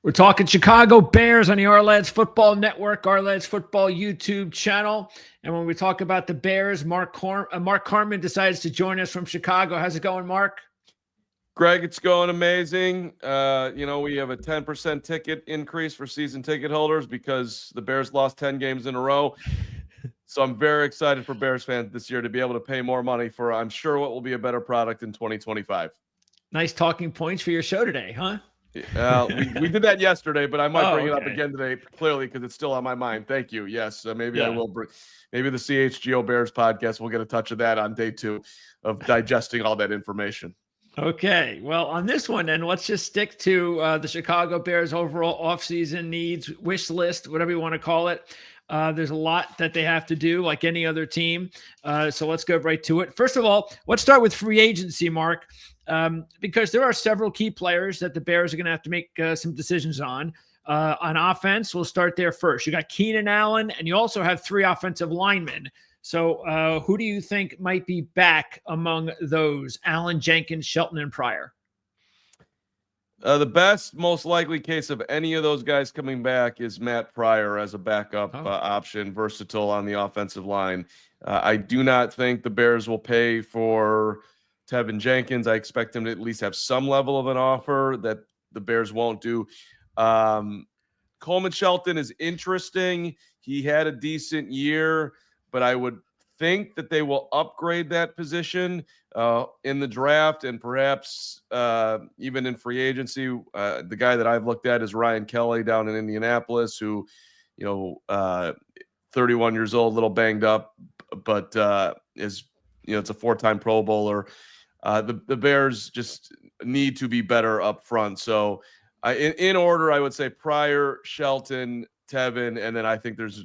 We're talking Chicago Bears on the Our Football Network, Our Football YouTube channel. And when we talk about the Bears, Mark Carman decides to join us from Chicago. How's it going, Mark? Greg, it's going amazing. We have a 10% ticket increase for season ticket holders because the Bears lost 10 games in a row. So I'm very excited for Bears fans this year to be able to pay more money for, I'm sure, what will be a better product in 2025. Nice talking points for your show today, huh? We did that yesterday, but I might bring it up Okay. again today, clearly, because it's still on my mind. Thank you. Yes, maybe I Yeah. will bring. Maybe the CHGO Bears podcast will get a touch of that on day 2 of digesting all that information. Okay. Well, on this one, then, let's just stick to the Chicago Bears overall offseason needs, wish list, whatever you want to call it. There's a lot that they have to do, like any other team. So let's go right to it. First of all, let's start with free agency, Mark, because there are several key players that the Bears are going to have to make some decisions on. On offense, we'll start there first. You got Keenan Allen, and you also have 3 offensive linemen. So who do you think might be back among those? Allen, Jenkins, Shelton, and Pryor? The best, most likely case of any of those guys coming back is Matt Pryor as a backup option, versatile on the offensive line. I do not think the Bears will pay for Tevin Jenkins. I expect him to at least have some level of an offer that the Bears won't do. Coleman Shelton is interesting. He had a decent year, but I would think that they will upgrade that position in the draft and perhaps even in free agency. The guy that I've looked at is Ryan Kelly down in Indianapolis, who, 31 years old, a little banged up, but is, it's a 4-time Pro Bowler. The Bears just need to be better up front. So in order, I would say Pryor, Shelton, Tevin, and then I think there's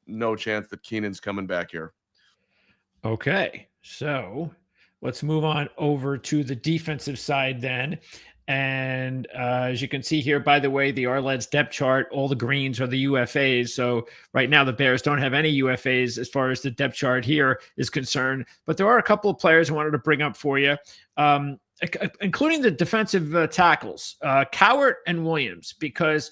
no chance that Keenan's coming back here. Okay, so let's move on over to the defensive side then. And as you can see here, by the way, the Arled's depth chart, all the greens are the UFAs. So right now the Bears don't have any UFAs as far as the depth chart here is concerned. But there are a couple of players I wanted to bring up for you, including the defensive tackles, Cowart and Williams, because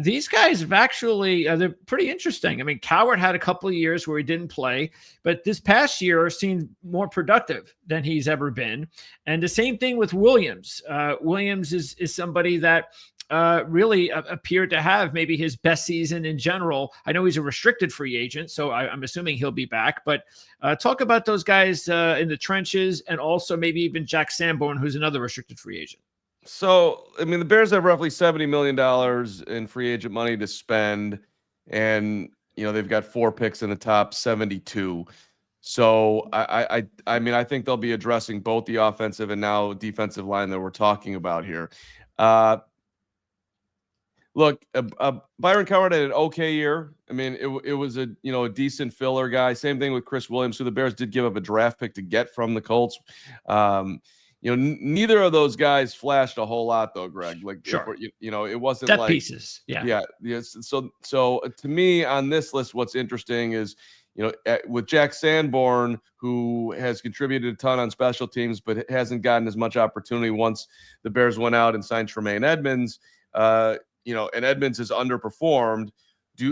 these guys have actually, they're pretty interesting. I mean, Cowart had a couple of years where he didn't play, but this past year seemed more productive than he's ever been. And the same thing with Williams. Williams is somebody that really appeared to have maybe his best season in general. I know he's a restricted free agent, so I'm assuming he'll be back. But talk about those guys in the trenches, and also maybe even Jack Sanborn, who's another restricted free agent. So, I mean, the Bears have roughly $70 million in free agent money to spend, and they've got 4 picks in the top 72. So, I mean, I think they'll be addressing both the offensive and now defensive line that we're talking about here. Look, Byron Cowart had an okay year. I mean, it was a decent filler guy. Same thing with Chris Williams, who the Bears did give up a draft pick to get from the Colts. Neither of those guys flashed a whole lot, though, Greg. Like, sure. It wasn't depth like pieces. Yeah. Yes. So to me on this list, what's interesting is, with Jack Sanborn, who has contributed a ton on special teams, but hasn't gotten as much opportunity once the Bears went out and signed Tremaine Edmunds. And Edmunds has underperformed.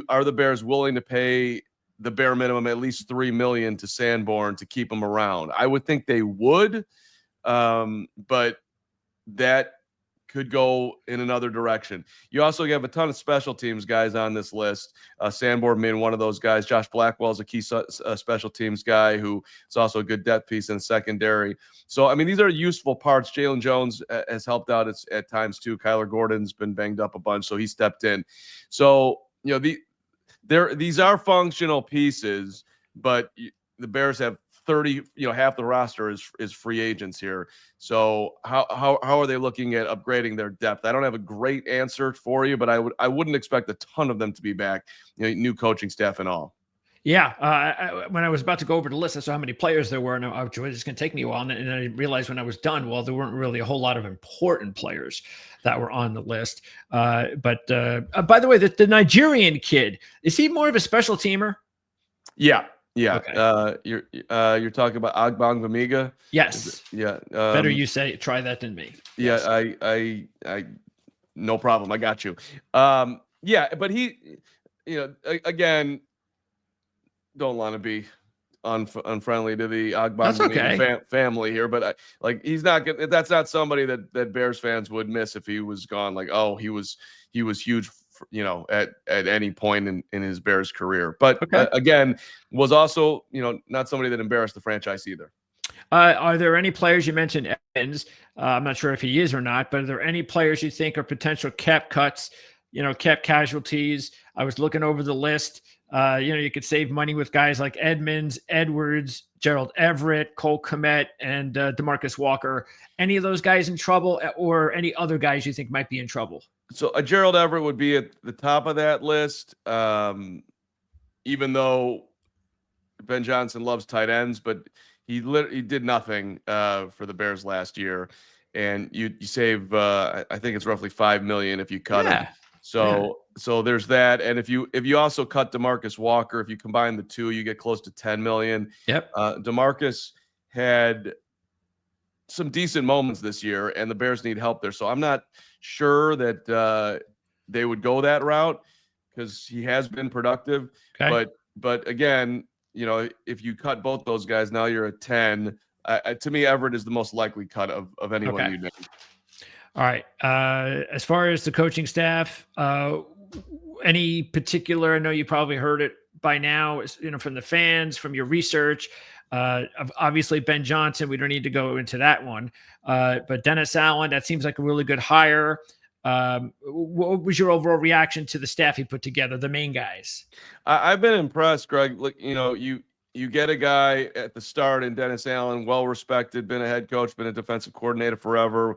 Are the Bears willing to pay the bare minimum, at least $3 million to Sanborn to keep him around? I would think they would. But that could go in another direction. You also have a ton of special teams guys on this list. Sanborn being one of those guys. Josh Blackwell is a key special teams guy who is also a good depth piece in the secondary. So, I mean, these are useful parts. Jalen Jones has helped out at times too. Kyler Gordon's been banged up a bunch, so he stepped in. So, these are functional pieces, but the Bears have 30, half the roster is free agents here. So how are they looking at upgrading their depth? I don't have a great answer for you, but I wouldn't expect a ton of them to be back, new coaching staff and all. Yeah. When I was about to go over the list, I saw how many players there were, and I was just going to take me a while. And I realized when I was done, well, there weren't really a whole lot of important players that were on the list. But by the way, the Nigerian kid, is he more of a special teamer? Yeah. Yeah. Okay. You're talking about Agbang Vamiga? Yes. Yeah. Better you try that than me. Yeah. Yes. I No problem. I got you. Yeah, but he, again, don't want to be unfriendly to the That's okay. Agbangbanian family here, but like he's not gonna. That's not somebody that Bears fans would miss if he was gone. Like, oh, he was huge, at any point in his Bears career. But Okay. again, was also not somebody that embarrassed the franchise either. Are there any players you mentioned Evans? I'm not sure if he is or not, but are there any players you think are potential cap cuts, cap casualties? I was looking over the list. You could save money with guys like Edmonds, Edwards, Gerald Everett, Cole Kmet, and DeMarcus Walker. Any of those guys in trouble, or any other guys you think might be in trouble? So Gerald Everett would be at the top of that list, even though Ben Johnson loves tight ends, but he did nothing for the Bears last year, and you save I think it's roughly $5 million if you cut him. Yeah. Yeah. So there's that, and if you also cut DeMarcus Walker, if you combine the two, you get close to $10 million. Yep. DeMarcus had some decent moments this year, and the Bears need help there. So I'm not sure that they would go that route because he has been productive. Okay. But again, if you cut both those guys, now you're at 10. To me, Everett is the most likely cut of anyone Okay. you name. All right. As far as the coaching staff, any particular? I know you probably heard it by now. From the fans, from your research. Obviously, Ben Johnson. We don't need to go into that one. But Dennis Allen, that seems like a really good hire. What was your overall reaction to the staff he put together, the main guys? I've been impressed, Greg. Look, you get a guy at the start in Dennis Allen, well respected, been a head coach, been a defensive coordinator forever.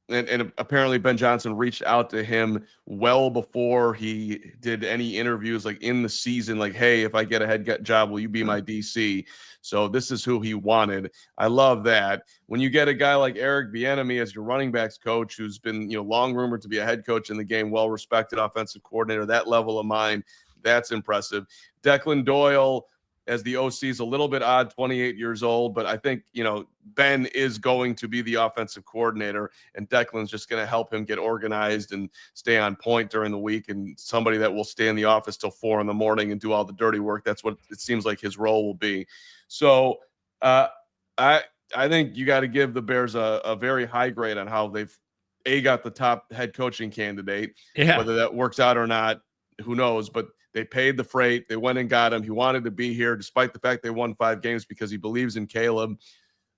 And apparently Ben Johnson reached out to him well before he did any interviews, like in the season, like, hey, if I get a head job, will you be my DC? So this is who he wanted. I love that. When you get a guy like Eric Bieniemy as your running backs coach, who's been long rumored to be a head coach in the game, well respected offensive coordinator, that level of mind, that's impressive. Declan Doyle as the OC is a little bit odd, 28 years old, but I think, Ben is going to be the offensive coordinator, and Declan's just going to help him get organized and stay on point during the week, and somebody that will stay in the office till 4 a.m. and do all the dirty work. That's what it seems like his role will be. So I think you got to give the Bears a very high grade on how they've got the top head coaching candidate. Yeah. Whether that works out or not, who knows? But they paid the freight. They went and got him. He wanted to be here despite the fact they won 5 games because he believes in Caleb.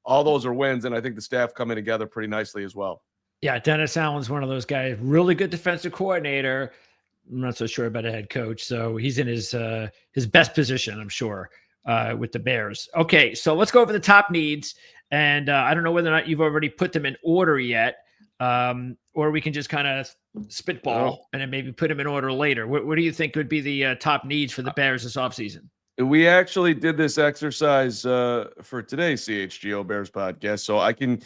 All those are wins, and I think the staff coming together pretty nicely as well. Yeah, Dennis Allen's one of those guys, really good defensive coordinator. I'm not so sure about a head coach. So he's in his best position, I'm sure, with the Bears. Okay, so let's go over the top needs. And I don't know whether or not you've already put them in order yet, or we can just kind of spitball and then maybe put them in order later. What do you think would be the top needs for the Bears this offseason? We actually did this exercise for today's CHGO Bears podcast, so I can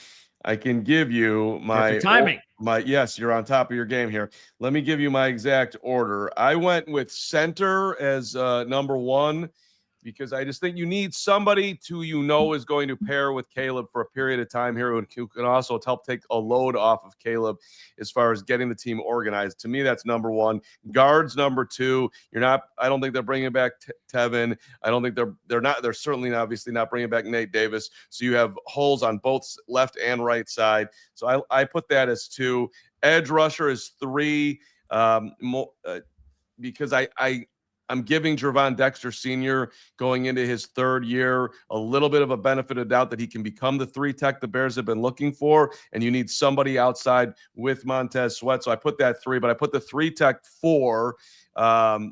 give you Perfect timing. Yes, you're on top of your game here. Let me give you my exact order. I went with center as number 1 because I just think you need somebody is going to pair with Caleb for a period of time here who can also help take a load off of Caleb as far as getting the team organized. To me, that's number 1. Guards number 2. I don't think they're bringing back Tevin. I don't think they're certainly obviously not bringing back Nate Davis. So you have holes on both left and right side. So I put that as 2. Edge rusher is 3. Because I'm giving Gervon Dexter Sr. going into his 3rd year a little bit of a benefit of doubt that he can become the 3 tech the Bears have been looking for, and you need somebody outside with Montez Sweat. So I put that 3, but I put the 3 tech 4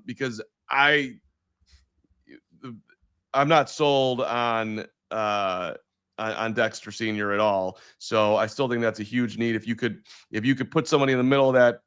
because I'm not sold on Dexter Sr. at all. So I still think that's a huge need. If you could put somebody in the middle of that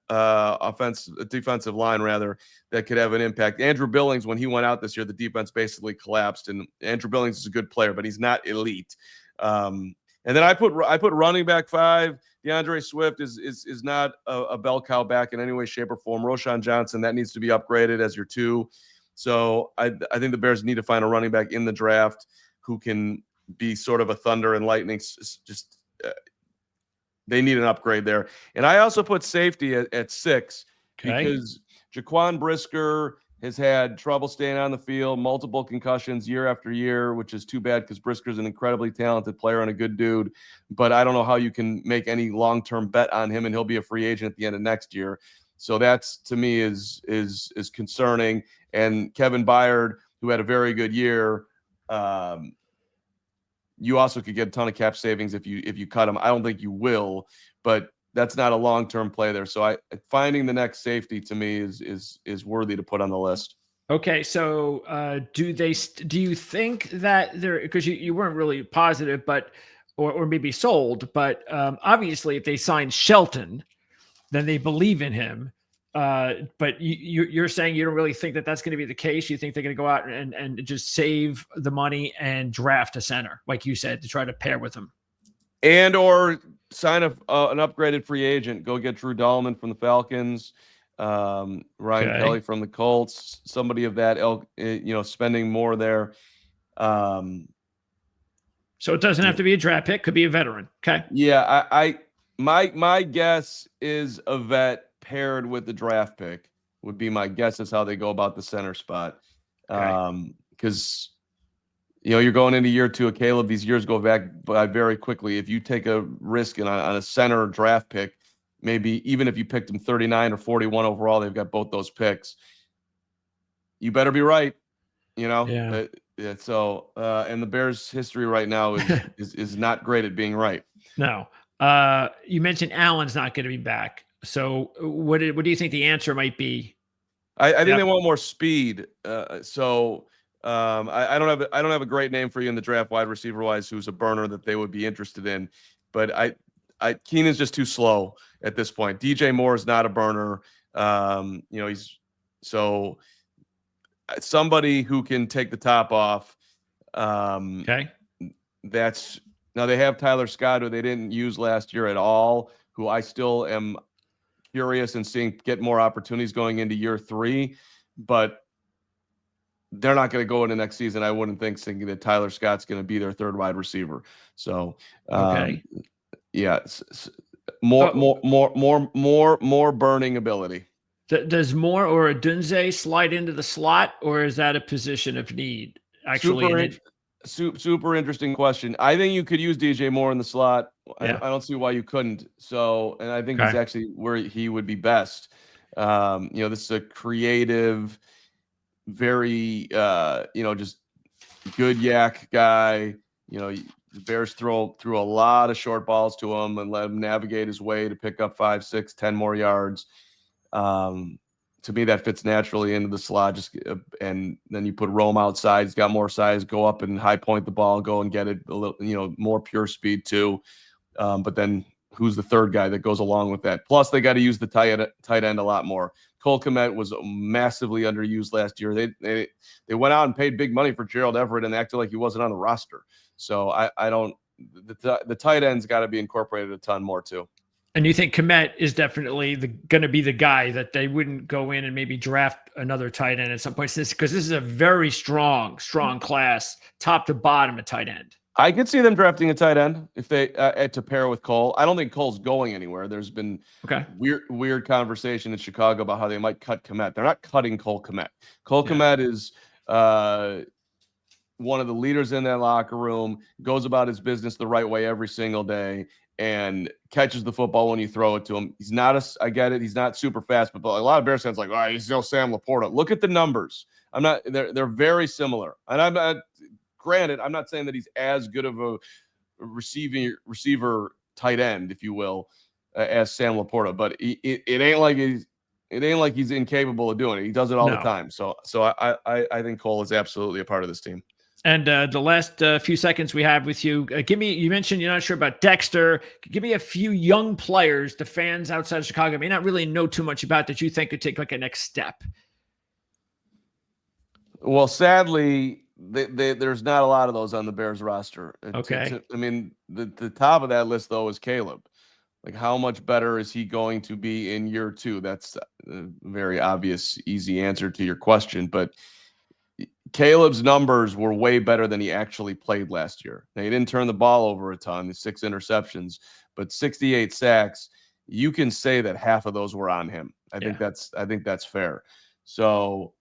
defensive line rather, that could have an impact. Andrew Billings, when he went out this year, the defense basically collapsed, and Andrew Billings is a good player, but he's not elite. And then I put running back 5. DeAndre Swift is not a bell cow back in any way, shape, or form. Roschon Johnson, that needs to be upgraded as your 2. So I think the Bears need to find a running back in the draft who can be sort of a thunder and lightning, just They need an upgrade there. And I also put safety at 6 Okay. because Jaquan Brisker has had trouble staying on the field, multiple concussions year after year, which is too bad because Brisker's an incredibly talented player and a good dude. But I don't know how you can make any long-term bet on him, and he'll be a free agent at the end of next year. So that's, to me, is concerning. And Kevin Byard, who had a very good year, you also could get a ton of cap savings if you cut him. I don't think you will, but that's not a long-term play there. So finding the next safety to me is worthy to put on the list. Okay, so do you think that they're, because you weren't really positive, but or maybe sold, but obviously if they sign Shelton, then they believe in him. But you're saying you don't really think that that's going to be the case. You think they're going to go out and just save the money and draft a center, like you said, to try to pair with him, and or sign an upgraded free agent. Go get Drew Dahlman from the Falcons, Ryan Kelly from the Colts, somebody of that ilk. Spending more there. So it doesn't have to be a draft pick; could be a veteran. Okay. Yeah, my guess is a vet paired with the draft pick would be my guess is how they go about the center spot. Because you're going into year 2 of Caleb. These years go back by very quickly. If you take a risk on a center draft pick, maybe even if you picked them 39 or 41 overall, they've got both those picks. You better be right. Yeah. So and the Bears' history right now is not great at being right. No. You mentioned Allen's not going to be back. So what do you think the answer might be? I think they want more speed. So I don't have a great name for you in the draft wide receiver wise who's a burner that they would be interested in, but Keenan's just too slow at this point. DJ Moore is not a burner. He's so somebody who can take the top off. Okay. That's now they have Tyler Scott, who they didn't use last year at all, who I still am curious and seeing get more opportunities going into year 3, but they're not going to go into next season, I wouldn't think, thinking that Tyler Scott's going to be their third wide receiver. So, yeah, more burning ability. Does Moore or Odunze slide into the slot, or is that a position of need? Actually, super interesting question. I think you could use DJ Moore in the slot. Yeah. I don't see why you couldn't. So, and I think he's actually where he would be best. This is a creative, very just good yak guy. The Bears threw a lot of short balls to him and let him navigate his way to pick up 5, 6, 10 more yards. To me, that fits naturally into the slot. And then you put Rome outside. He's got more size. Go up and high point the ball. Go and get it a little, more pure speed too. But then who's the third guy that goes along with that? Plus, they got to use the tight end a lot more. Cole Kmet was massively underused last year. They went out and paid big money for Gerald Everett and acted like he wasn't on the roster. So I don't. The tight end's got to be incorporated a ton more too. And you think Kmet is definitely going to be the guy that they wouldn't go in and maybe draft another tight end at some point, because this is a very strong class, top to bottom, a tight end. I could see them drafting a tight end if they to pair with Cole. I don't think Cole's going anywhere. There's been weird conversation in Chicago about how they might cut Kmet. They're not cutting Cole Kmet. Kmet is one of the leaders in that locker room, goes about his business the right way every single day, and catches the football when you throw it to him. I get it, he's not super fast, but a lot of Bears fans are like, he's no Sam Laporta. Look at the numbers. They're very similar. And granted, I'm not saying that he's as good of a receiver tight end, if you will, as Sam Laporta, but it ain't like he's incapable of doing it. He does it all the time. So I think Cole is absolutely a part of this team. And the last few seconds we have with you, you mentioned you're not sure about Dexter. Give me a few young players the fans outside of Chicago may not really know too much about that you think could take like a next step. Well, sadly, there's not a lot of those on the Bears roster. Okay. The top of that list, though, is Caleb. Like, how much better is he going to be in year 2? That's a very obvious, easy answer to your question. But Caleb's numbers were way better than he actually played last year. Now, he didn't turn the ball over a ton, the 6 interceptions, but 68 sacks. You can say that half of those were on him. I think that's fair. So,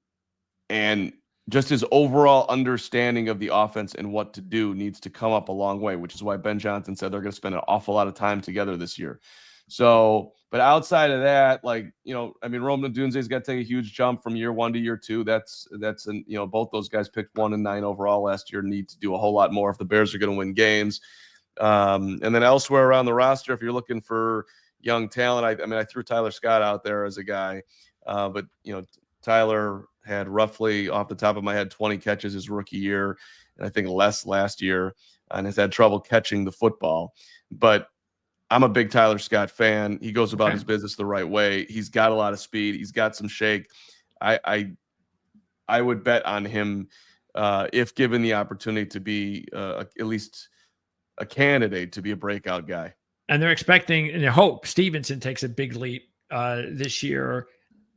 and just his overall understanding of the offense and what to do needs to come up a long way, which is why Ben Johnson said they're going to spend an awful lot of time together this year. So, but outside of that, like, I mean, Rome Odunze's got to take a huge jump from year 1 to year 2. That's both those guys picked 1 and 9 overall last year, need to do a whole lot more if the Bears are going to win games. And then elsewhere around the roster, if you're looking for young talent, I threw Tyler Scott out there as a guy, but Tyler had roughly, off the top of my head, 20 catches his rookie year, and I think less last year, and has had trouble catching the football. But I'm a big Tyler Scott fan. He goes about his business the right way. He's got a lot of speed. He's got some shake. I would bet on him if given the opportunity to be at least a candidate to be a breakout guy. And they're expecting, and they hope Stevenson takes a big leap this year.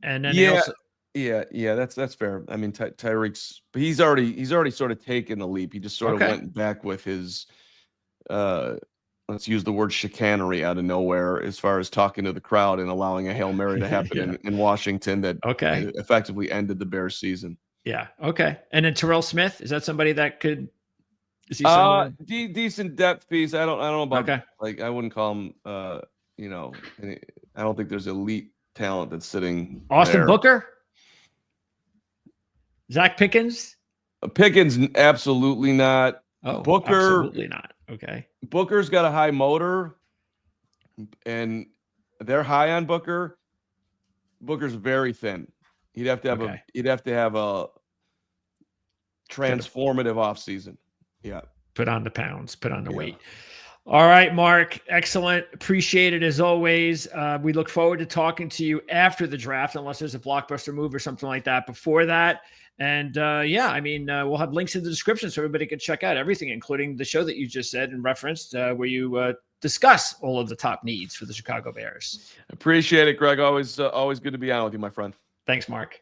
And then that's fair. I mean, Tyreek's, but he's already sort of taken the leap. He just sort of went back with his let's use the word chicanery out of nowhere, as far as talking to the crowd and allowing a Hail Mary to happen in Washington that effectively ended the Bears season. Yeah. Okay. And then Terrell Smith, is that somebody that could? Is he decent depth piece? I don't know about like, I wouldn't call him I don't think there's elite talent that's sitting Austin there. Booker, Zach Pickens. Pickens, absolutely not. Oh, Booker, absolutely not. Okay. Booker's got a high motor, and they're high on Booker. Booker's very thin. He'd have to have a transformative offseason. Yeah. Put on the pounds, put on the weight. All right, Mark. Excellent. Appreciate it as always. We look forward to talking to you after the draft, unless there's a blockbuster move or something like that before that. And we'll have links in the description so everybody can check out everything, including the show that you just said and referenced, where you discuss all of the top needs for the Chicago Bears. Appreciate it, Greg. Always good to be on with you, my friend. Thanks, Mark.